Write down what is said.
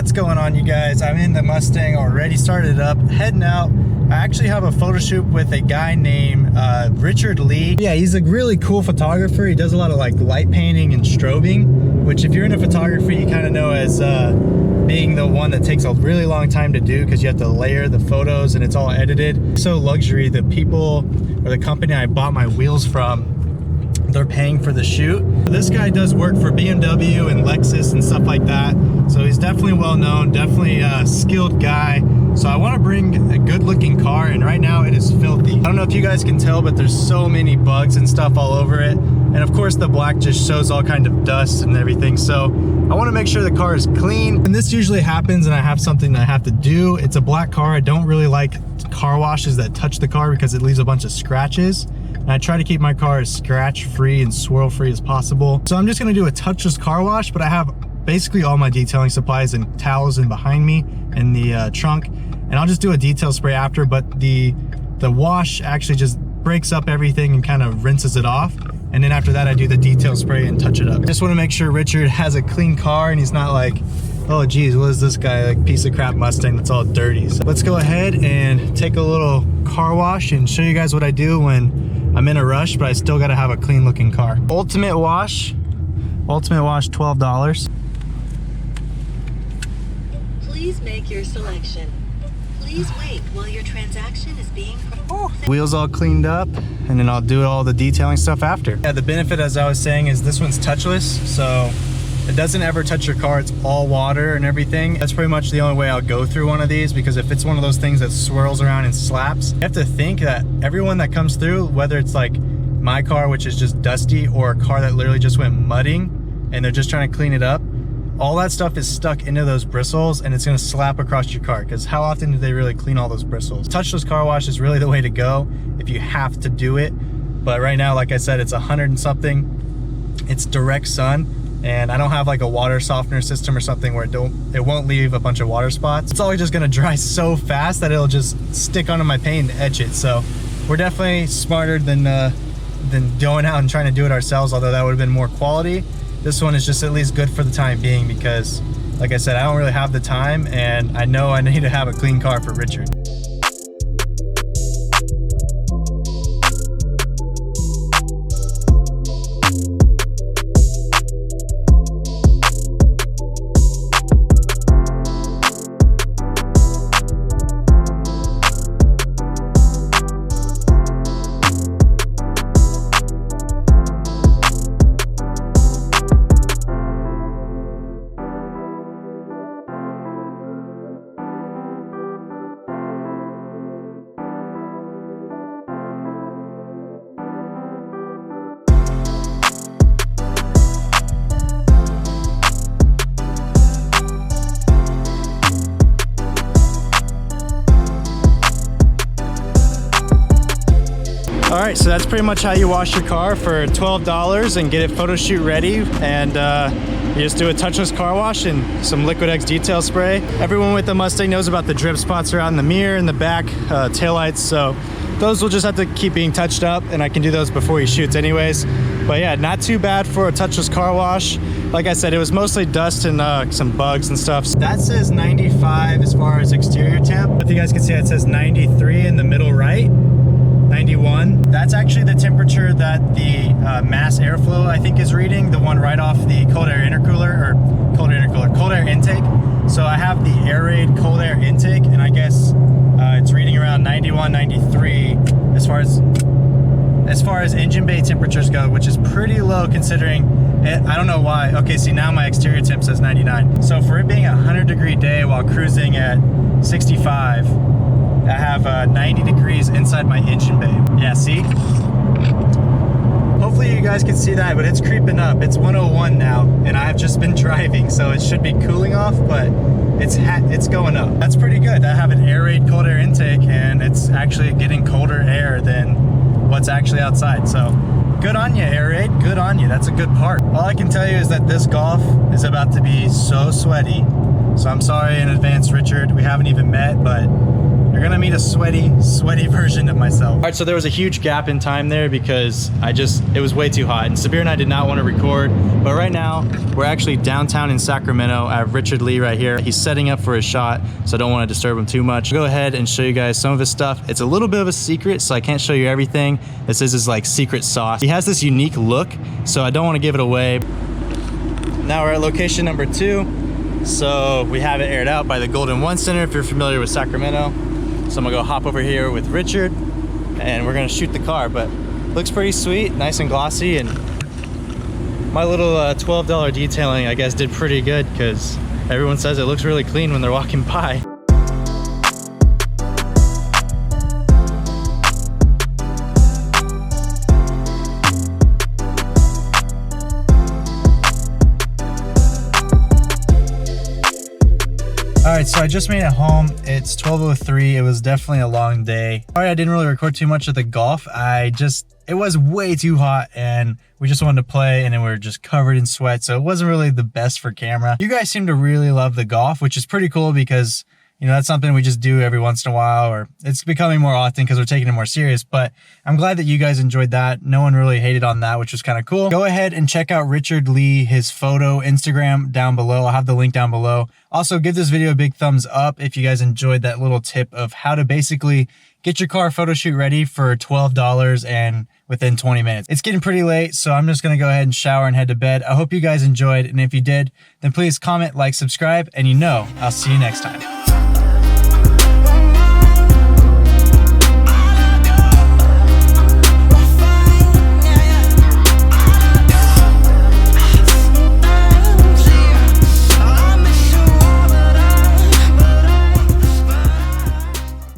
What's going on, you guys? I'm in the Mustang, already started up, heading out. I actually have a photo shoot with a guy named Richard Lee. Yeah, he's a really cool photographer. He does a lot of like light painting and strobing, which if you're into photography, you kind of know as being the one that takes a really long time to do because you have to layer the photos and it's all edited. So luxury, the people or the company I bought my wheels from, they're paying for the shoot. This guy does work for BMW and Lexus and stuff like that. So he's definitely well known, definitely a skilled guy. So I want to bring a good looking car, and right now it is filthy. I don't know if you guys can tell, but there's so many bugs and stuff all over it. And of course the black just shows all kind of dust and everything. So I want to make sure the car is clean. And this usually happens and I have something that I have to do. It's a black car. I don't really like car washes that touch the car because it leaves a bunch of scratches. And I try to keep my car as scratch free and swirl free as possible. So I'm just gonna do a touchless car wash, but I have basically all my detailing supplies and towels in behind me in the trunk. And I'll just do a detail spray after, but the wash actually just breaks up everything and kind of rinses it off. And then after that, I do the detail spray and touch it up. I just wanna make sure Richard has a clean car and he's not like, oh geez, what is this guy, like piece of crap Mustang that's all dirty. So let's go ahead and take a little car wash and show you guys what I do when I'm in a rush, but I still gotta have a clean looking car. Ultimate wash $12. Please make your selection. Please wait while your transaction is being processed. Wheels all cleaned up, and then I'll do all the detailing stuff after. Yeah, the benefit, as I was saying, is this one's touchless, so it doesn't ever touch your car. It's all water and everything. That's pretty much the only way I'll go through one of these, because if it's one of those things that swirls around and slaps, you have to think that everyone that comes through, whether it's like my car, which is just dusty, or a car that literally just went mudding and they're just trying to clean it up, all that stuff is stuck into those bristles and it's gonna slap across your car, because how often do they really clean all those bristles? Touchless car wash is really the way to go if you have to do it. But right now, like I said, it's 100 and something. It's direct sun. And I don't have like a water softener system or something where it won't leave a bunch of water spots. It's always just gonna dry so fast that it'll just stick onto my paint and etch it. So we're definitely smarter than going out and trying to do it ourselves, although that would have been more quality. This one is just at least good for the time being because, like I said, I don't really have the time, and I know I need to have a clean car for Richard. All right, so that's pretty much how you wash your car for $12 and get it photo shoot ready. And you just do a touchless car wash and some Liquid X detail spray. Everyone with the Mustang knows about the drip spots around the mirror and the back taillights. So those will just have to keep being touched up, and I can do those before he shoots anyways. But yeah, not too bad for a touchless car wash. Like I said, it was mostly dust and some bugs and stuff. So that says 95 as far as exterior temp. If you guys can see, it says 93 in the middle right. 91. That's actually the temperature that the mass airflow, I think, is reading, the one right off the cold air cold air intake. So I have the air raid cold air intake, and I guess it's reading around 91, 93 as far as engine bay temperatures go, which is pretty low considering it. I don't know why. Okay, see, now my exterior temp says 99. So for it being a 100-degree day while cruising at 65, I have 90 degrees inside my engine bay. Yeah, see? Hopefully you guys can see that, but it's creeping up. It's 101 now, and I have just been driving, so it should be cooling off, but it's going up. That's pretty good. I have an air raid cold air intake, and it's actually getting colder air than what's actually outside. So good on you, air raid. Good on you. That's a good part. All I can tell you is that this Golf is about to be so sweaty. So I'm sorry in advance, Richard. We haven't even met, but you're You're gonna meet a sweaty version of myself. All right, so there was a huge gap in time there because it was way too hot, and Sabir and I did not want to record, but right now we're actually downtown in Sacramento. I have Richard Lee right here. He's setting up for his shot, so I don't want to disturb him too much. I'll go ahead and show you guys some of his stuff. It's a little bit of a secret, so I can't show you everything. This is his like secret sauce. He has this unique look, so I don't want to give it away. Now we're at location number 2. So we have it aired out by the Golden One Center, if you're familiar with Sacramento. So I'm gonna go hop over here with Richard and we're gonna shoot the car, but looks pretty sweet, nice and glossy, and my little $12 detailing, I guess, did pretty good because everyone says it looks really clean when they're walking by. All right, so I just made it home. It's 12:03. It was definitely a long day. Sorry, I didn't really record too much of the golf. It was way too hot and we just wanted to play, and then we were just covered in sweat. So it wasn't really the best for camera. You guys seem to really love the golf, which is pretty cool because, you know, that's something we just do every once in a while, or it's becoming more often because we're taking it more serious. But I'm glad that you guys enjoyed that. No one really hated on that, which was kind of cool. Go ahead and check out Richard Lee, his photo Instagram down below. I'll have the link down below. Also, give this video a big thumbs up if you guys enjoyed that little tip of how to basically get your car photo shoot ready for $12 and within 20 minutes. It's getting pretty late, so I'm just gonna go ahead and shower and head to bed. I hope you guys enjoyed, and if you did, then please comment, like, subscribe, and you know I'll see you next time.